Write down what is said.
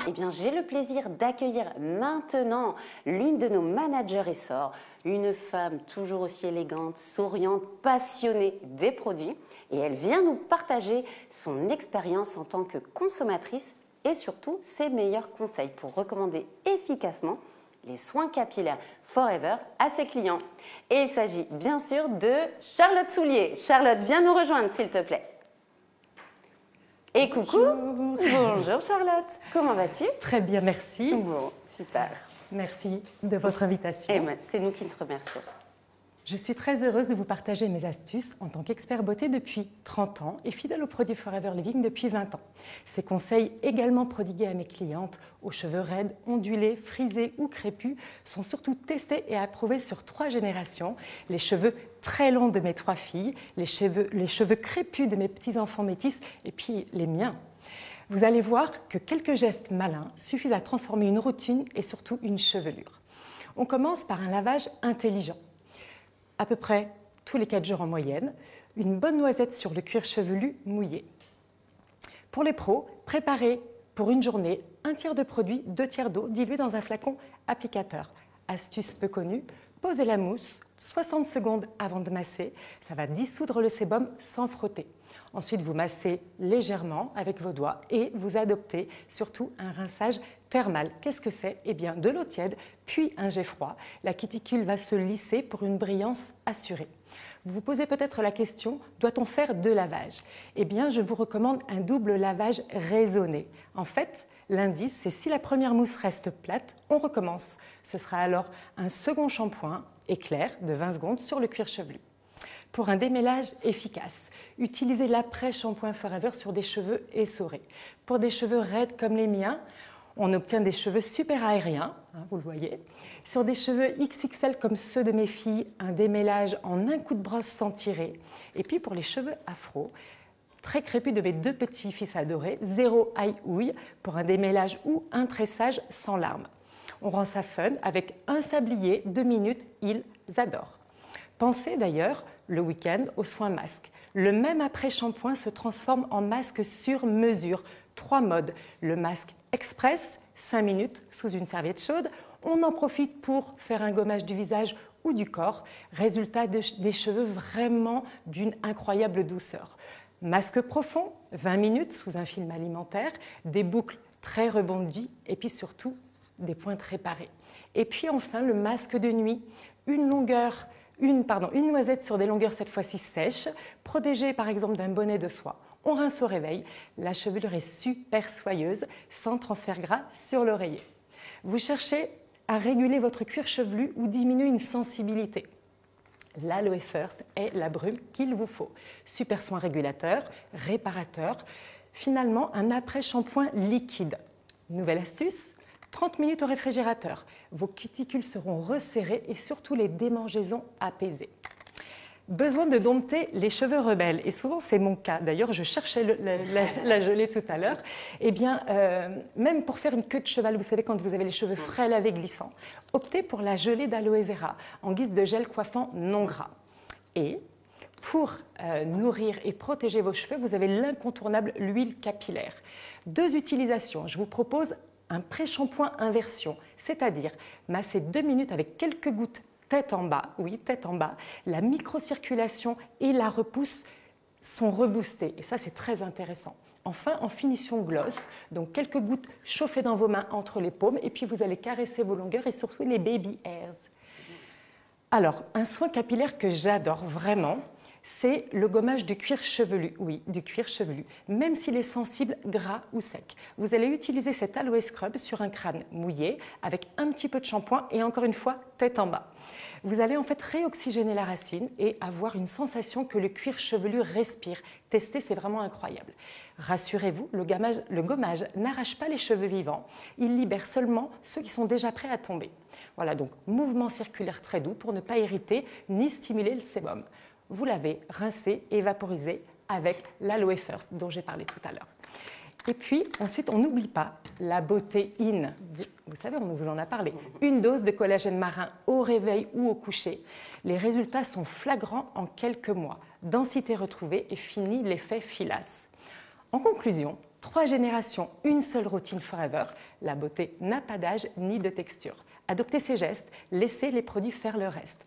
Eh bien, j'ai le plaisir d'accueillir maintenant l'une de nos managers essor, une femme toujours aussi élégante, souriante, passionnée des produits. Et elle vient nous partager son expérience en tant que consommatrice et surtout ses meilleurs conseils pour recommander efficacement les soins capillaires Forever à ses clients. Et il s'agit bien sûr de Charlotte Soulier. Charlotte, viens nous rejoindre s'il te plaît. Et coucou. Bonjour Charlotte, comment vas-tu? Très bien, merci. Bon, super. Merci de votre invitation. Et ben, c'est nous qui te remercions. Je suis très heureuse de vous partager mes astuces en tant qu'expert beauté depuis 30 ans et fidèle aux produits Forever Living depuis 20 ans. Ces conseils, également prodigués à mes clientes aux cheveux raides, ondulés, frisés ou crépus, sont surtout testés et approuvés sur 3 générations. Les cheveux très longs de mes 3 filles, les cheveux crépus de mes petits-enfants métis et puis les miens. Vous allez voir que quelques gestes malins suffisent à transformer une routine et surtout une chevelure. On commence par un lavage intelligent. À peu près tous les 4 jours en moyenne, une bonne noisette sur le cuir chevelu mouillé. Pour les pros, préparez pour une journée un tiers de produit, 2 tiers d'eau diluée dans un flacon applicateur. Astuce peu connue, posez la mousse 60 secondes avant de masser, ça va dissoudre le sébum sans frotter. Ensuite, vous massez légèrement avec vos doigts et vous adoptez surtout un rinçage thermal. Qu'est-ce que c'est? Eh bien, de l'eau tiède, puis un jet froid. La cuticule va se lisser pour une brillance assurée. Vous vous posez peut-être la question, doit-on faire 2 lavages? Eh bien, je vous recommande un double lavage raisonné. En fait, l'indice, c'est si la première mousse reste plate, on recommence. Ce sera alors un second shampoing éclair de 20 secondes sur le cuir chevelu. Pour un démêlage efficace, utilisez l'après-shampoing Forever sur des cheveux essorés. Pour des cheveux raides comme les miens, on obtient des cheveux super aériens, vous le voyez. Sur des cheveux XXL comme ceux de mes filles, un démêlage en un coup de brosse sans tirer. Et puis pour les cheveux afro, très crépus de mes 2 petits-fils adorés, 0 aïe-ouille pour un démêlage ou un tressage sans larmes. On rend ça fun avec un sablier, 2 minutes, ils adorent. Pensez d'ailleurs le week-end au soin masque. Le même après-shampoing se transforme en masque sur mesure. 3 modes. Le masque express, 5 minutes sous une serviette chaude. On en profite pour faire un gommage du visage ou du corps. Résultat des cheveux vraiment d'une incroyable douceur. Masque profond, 20 minutes sous un film alimentaire. Des boucles très rebondies et puis surtout des pointes réparées. Et puis enfin le masque de nuit. Une noisette sur des longueurs cette fois-ci sèches, protégée par exemple d'un bonnet de soie. On rince au réveil, la chevelure est super soyeuse, sans transfert gras sur l'oreiller. Vous cherchez à réguler votre cuir chevelu ou diminuer une sensibilité. L'Aloe First est la brume qu'il vous faut. Super soin régulateur, réparateur, finalement un après-shampoing liquide. Nouvelle astuce, 30 minutes au réfrigérateur. Vos cuticules seront resserrées et surtout les démangeaisons apaisées. Besoin de dompter les cheveux rebelles, et souvent c'est mon cas, d'ailleurs je cherchais la gelée tout à l'heure, eh bien même pour faire une queue de cheval, vous savez quand vous avez les cheveux frais lavés glissants, optez pour la gelée d'aloe vera en guise de gel coiffant non gras. Et pour nourrir et protéger vos cheveux, vous avez l'incontournable l'huile capillaire. 2 utilisations, je vous propose un pré-shampoing inversion, c'est-à-dire masser 2 minutes avec quelques gouttes tête en bas, oui, tête en bas, la microcirculation et la repousse sont reboostées et ça c'est très intéressant. Enfin, en finition gloss, donc quelques gouttes chauffées dans vos mains entre les paumes et puis vous allez caresser vos longueurs et surtout les baby hairs. Alors, un soin capillaire que j'adore vraiment, c'est le gommage du cuir chevelu, oui, du cuir chevelu, même s'il est sensible, gras ou sec. Vous allez utiliser cet aloe scrub sur un crâne mouillé avec un petit peu de shampoing et encore une fois, tête en bas. Vous allez en fait réoxygéner la racine et avoir une sensation que le cuir chevelu respire. Testez, c'est vraiment incroyable. Rassurez-vous, le gommage n'arrache pas les cheveux vivants, il libère seulement ceux qui sont déjà prêts à tomber. Voilà, donc mouvement circulaire très doux pour ne pas irriter ni stimuler le sébum. Vous l'avez rincé et vaporisé avec l'Aloe First dont j'ai parlé tout à l'heure. Et puis ensuite, on n'oublie pas la beauté in. Vous savez, on vous en a parlé. Une dose de collagène marin au réveil ou au coucher. Les résultats sont flagrants en quelques mois. Densité retrouvée et fini l'effet filasse. En conclusion, 3 générations, une seule routine Forever. La beauté n'a pas d'âge ni de texture. Adoptez ces gestes, laissez les produits faire le reste.